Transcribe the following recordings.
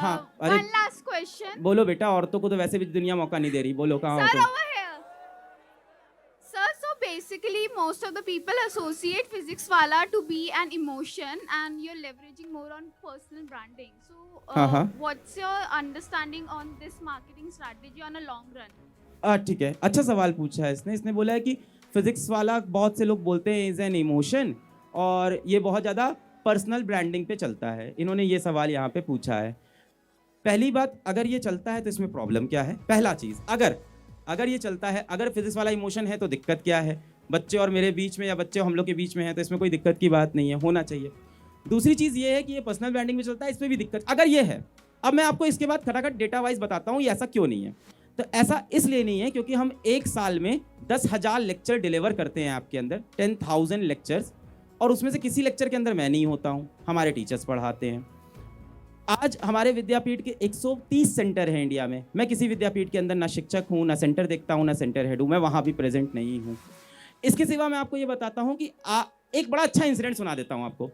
हाँ, अरे One last question. बोलो बेटा, औरतों को तो वैसे भी दुनिया मौका नहीं दे रही, बोलो कहाँ हो Sir, तुम? over here. Sir, so basically, most of the people associate physics wala to be an emotion, and you're leveraging more on personal branding. So, हाँ हाँ what's your understanding on this marketing strategy on a long run? ठीक है, अच्छा सवाल पूछा है इसने। इसने बोला है कि फिजिक्स वाला बहुत से लोग बोलते हैं इज एन इमोशन, और ये बहुत ज़्यादा पर्सनल ब्रांडिंग पे चलता है। इन्होंने ये सवाल यहाँ पे पूछा है। पहली बात, अगर ये चलता है तो इसमें प्रॉब्लम क्या है? पहला चीज़, अगर अगर ये चलता है, अगर फिजिक्स वाला इमोशन है तो दिक्कत क्या है? बच्चे और मेरे बीच में या बच्चे हम लोग के बीच में है तो इसमें कोई दिक्कत की बात नहीं है, होना चाहिए। दूसरी चीज़ ये है कि ये पर्सनल ब्रांडिंग में चलता है, इसमें भी दिक्कत अगर ये है। अब मैं आपको इसके बाद खटाखट डेटा वाइज बताता हूँ ये ऐसा क्यों नहीं है। तो ऐसा इसलिए नहीं है क्योंकि हम एक साल में 10,000 लेक्चर डिलीवर करते हैं आपके अंदर, 10,000 लेक्चर्स, और उसमें से किसी लेक्चर के अंदर मैं नहीं होता हूँ, हमारे टीचर्स पढ़ाते हैं। आज हमारे विद्यापीठ के 130 सेंटर हैं इंडिया में। मैं किसी विद्यापीठ के अंदर ना शिक्षक हूँ, ना सेंटर देखता हूँ, ना सेंटर हेड हूँ, मैं वहाँ भी प्रेजेंट नहीं हूँ। इसके सिवा मैं आपको ये बताता हूँ कि एक बड़ा अच्छा इंसिडेंट सुना देता हूँ आपको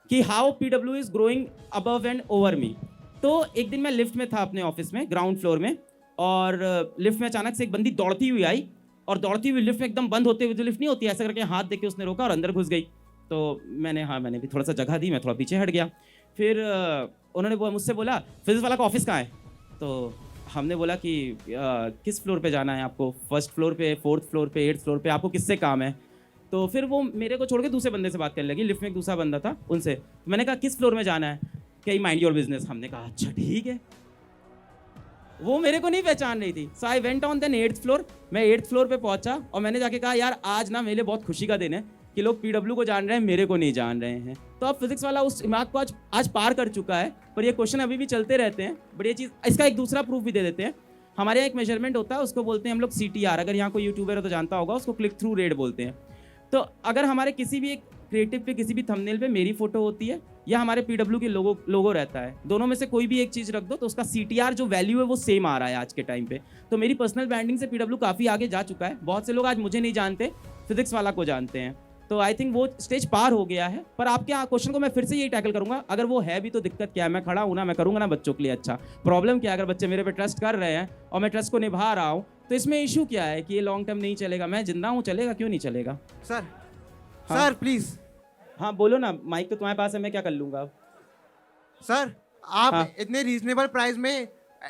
कि how PW is growing above and over me. तो एक दिन मैं लिफ्ट में था अपने ऑफिस में, ग्राउंड फ्लोर में, और लिफ्ट में अचानक से एक बंदी दौड़ती हुई आई, और दौड़ती हुई लिफ्ट में एकदम बंद होते हुए जो लिफ्ट नहीं होती, ऐसा करके हाथ देके उसने रोका और अंदर घुस गई। तो मैंने भी थोड़ा सा जगह दी, मैं थोड़ा पीछे हट गया। फिर उन्होंने मुझसे बोला फिजिक्स वाला का ऑफिस कहाँ है? तो हमने बोला कि किस फ्लोर पे जाना है आपको? फर्स्ट फ्लोर पे, फोर्थ फ्लोर पे, एट्थ फ्लोर पे, आपको किससे काम है? तो फिर वो मेरे को छोड़ के दूसरे बंदे से बात करने लगी। लिफ्ट में एक दूसरा बंदा था, उनसे मैंने कहा किस फ्लोर में जाना है? कि माइंड योर बिजनेस। हमने कहा अच्छा ठीक है। वो मेरे को नहीं पहचान रही थी। So I went on then 8th floor. मैं 8th फ्लोर पे पहुंचा और मैंने जाके कहा यार आज ना मेरे लिए बहुत खुशी का दिन है कि लोग पीडब्ल्यू को जान रहे हैं, मेरे को नहीं जान रहे हैं। तो अब फिजिक्स वाला उस इमारत को आज पार कर चुका है, पर ये क्वेश्चन अभी भी चलते रहते हैं। बट ये चीज़, इसका एक दूसरा प्रूफ भी दे देते हैं। हमारे यहाँ एक मेजरमेंट होता है, उसको बोलते हैं हम लोग CTR। अगर यहाँ कोई यूट्यूबर है तो जानता होगा, उसको क्लिक थ्रू रेट बोलते हैं। तो अगर हमारे किसी भी एक क्रिएटिव पे, किसी भी थंबनेल पे मेरी फोटो होती है या हमारे पीडब्ल्यू के लोगो रहता है, दोनों में से कोई भी एक चीज़ रख दो तो उसका CTR जो वैल्यू है वो सेम आ रहा है आज के टाइम पे। तो मेरी पर्सनल ब्रांडिंग से पीडब्ल्यू काफ़ी आगे जा चुका है। बहुत से लोग आज मुझे नहीं जानते, फिजिक्स वाला को जानते हैं। तो आई थिंक वो स्टेज पार हो गया है। पर आपके क्वेश्चन को मैं फिर से यही टैकल करूंगा, अगर वो है भी तो दिक्कत क्या है? मैं खड़ा हूं ना, मैं करूंगा ना बच्चों के लिए अच्छा। प्रॉब्लम क्या है? अगर बच्चे मेरे पे ट्रस्ट कर रहे हैं और मैं ट्रस्ट को निभा रहा हूं, तो इसमें इशू क्या है कि ये लॉन्ग टर्म नहीं चलेगा? मैं जिंदा हूं, चलेगा, क्यों नहीं चलेगा? सर, हाँ। Sir please. हाँ बोलो ना, माइक तो तुम्हारे पास है, मैं क्या कर लूंगा? सर, आप हाँ। इतने रीजनेबल प्राइस में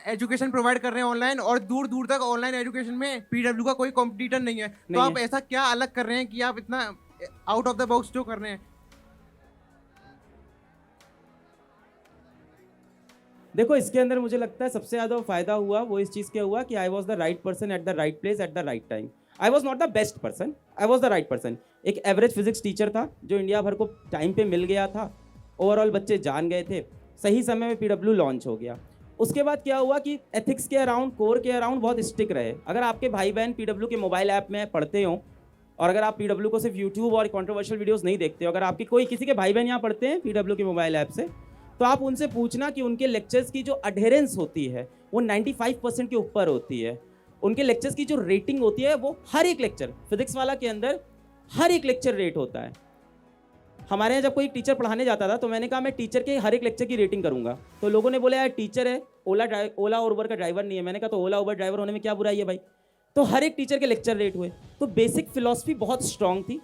एजुकेशन प्रोवाइड कर रहे हैं ऑनलाइन, और दूर दूर तक ऑनलाइन एजुकेशन में पीडब्ल्यू का कोई कॉम्पिटिटर नहीं है। तो नहीं आप है। ऐसा क्या अलग कर रहे हैं कि आप इतना आउट ऑफ द बॉक्स जो कर रहे हैं? देखो, इसके अंदर मुझे लगता है सबसे ज़्यादा फायदा हुआ वो इस चीज़ क्या हुआ कि I was the right person at the right place at the right time. I was not the best person, I was the right person. एक एवरेज फिजिक्स टीचर था जो इंडिया भर को टाइम पे मिल गया था, ओवरऑल बच्चे जान गए थे, सही समय में पीडब्ल्यू लॉन्च हो गया। उसके बाद क्या हुआ कि एथिक्स के अराउंड, कोर के अराउंड बहुत स्टिक रहे। अगर आपके भाई बहन पीडब्ल्यू के मोबाइल ऐप में पढ़ते हो, और अगर आप पीडब्ल्यू को सिर्फ यूट्यूब और कंट्रोवर्शियल वीडियोस नहीं देखते हो, अगर आपकी कोई किसी के भाई बहन यहाँ पढ़ते हैं पीडब्ल्यू के मोबाइल ऐप से, तो आप उनसे पूछना कि उनके लेक्चर्स की जो अडेरेंस होती है वो 95% के ऊपर होती है। उनके लेक्चर्स की जो रेटिंग होती है वो हर एक लेक्चर, फिजिक्स वाला के अंदर हर एक लेक्चर रेट होता है। हमारे यहाँ जब कोई टीचर पढ़ाने जाता था तो मैंने कहा मैं टीचर के हर एक लेक्चर की रेटिंग करूंगा। तो लोगों ने बोला यार टीचर है, ओला और उबर का ड्राइवर नहीं है। मैंने कहा तो ओला उबर ड्राइवर होने में क्या बुराई है भाई? तो हर एक टीचर के लेक्चर रेट हुए। तो बेसिक फिलॉसफी बहुत स्ट्रांग थी।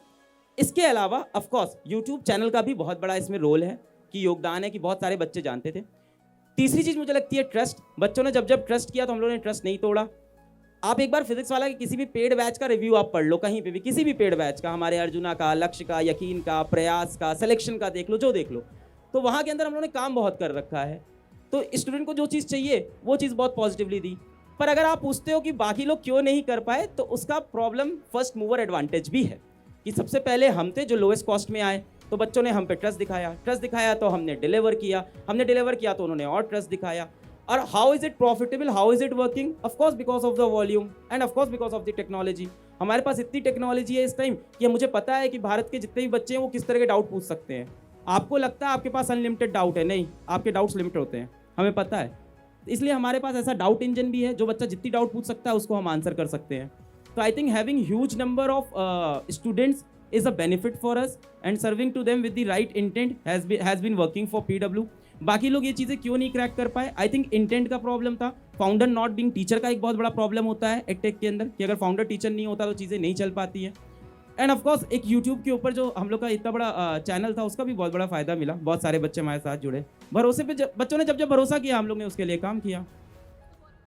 इसके अलावा ऑफकोर्स यूट्यूब चैनल का भी बहुत बड़ा इसमें रोल है कि योगदान है कि बहुत सारे बच्चे जानते थे। तीसरी चीज़ मुझे लगती है ट्रस्ट। बच्चों ने जब जब ट्रस्ट किया तो हम लोगों ने ट्रस्ट नहीं तोड़ा। आप एक बार फिजिक्स वाला के किसी भी पेड बैच का रिव्यू आप पढ़ लो, कहीं पे भी, किसी भी पेड बैच का, हमारे अर्जुना का, लक्ष्य का, यकीन का, प्रयास का, सिलेक्शन का, देख लो, जो देख लो, तो वहाँ के अंदर हम लोगों ने काम बहुत कर रखा है। तो स्टूडेंट को जो चीज़ चाहिए वो चीज़ बहुत पॉजिटिवली दी। पर अगर आप पूछते हो कि बाकी लोग क्यों नहीं कर पाए, तो उसका प्रॉब्लम फर्स्ट मूवर एडवांटेज भी है कि सबसे पहले हम थे जो लोएस्ट कॉस्ट में आए, तो बच्चों ने हम पे ट्रस्ट दिखाया तो हमने डिलीवर किया तो उन्होंने और ट्रस्ट दिखाया। और how is it profitable, how is it working? Of course because of the volume end of course because of the technology. हमारे पास इतनी टेक्नोलॉजी है इस टाइम कि मुझे पता है कि भारत के जितने भी बच्चे हैं वो किस तरह के डाउट पूछ सकते हैं। आपको लगता है आपके पास अनलिमिटेड डाउट है, नहीं, आपके डाउट्स लिमिटेड होते हैं, हमें पता है। इसलिए हमारे पास ऐसा डाउट इंजन भी है, जो बच्चा जितनी डाउट पूछ सकता है उसको हम आंसर कर सकते हैं। तो I think having huge number of students is a benefit for us, and serving to them with the right intent has been working for PW. बाकी लोग ये चीज़ें क्यों नहीं क्रैक कर पाए? आई थिंक इंटेंट का प्रॉब्लम था, फाउंडर नॉट बीइंग टीचर का एक बहुत बड़ा प्रॉब्लम होता है एडटेक के अंदर कि अगर फाउंडर टीचर नहीं होता तो चीज़ें नहीं चल पाती है। एंड ऑफ कोर्स एक यूट्यूब के ऊपर जो हम लोग का इतना बड़ा चैनल था उसका भी बहुत बड़ा फ़ायदा मिला, बहुत सारे बच्चे हमारे साथ जुड़े, भरोसे पे बच्चों ने जब जब भरोसा किया हम लोग ने उसके लिए काम किया।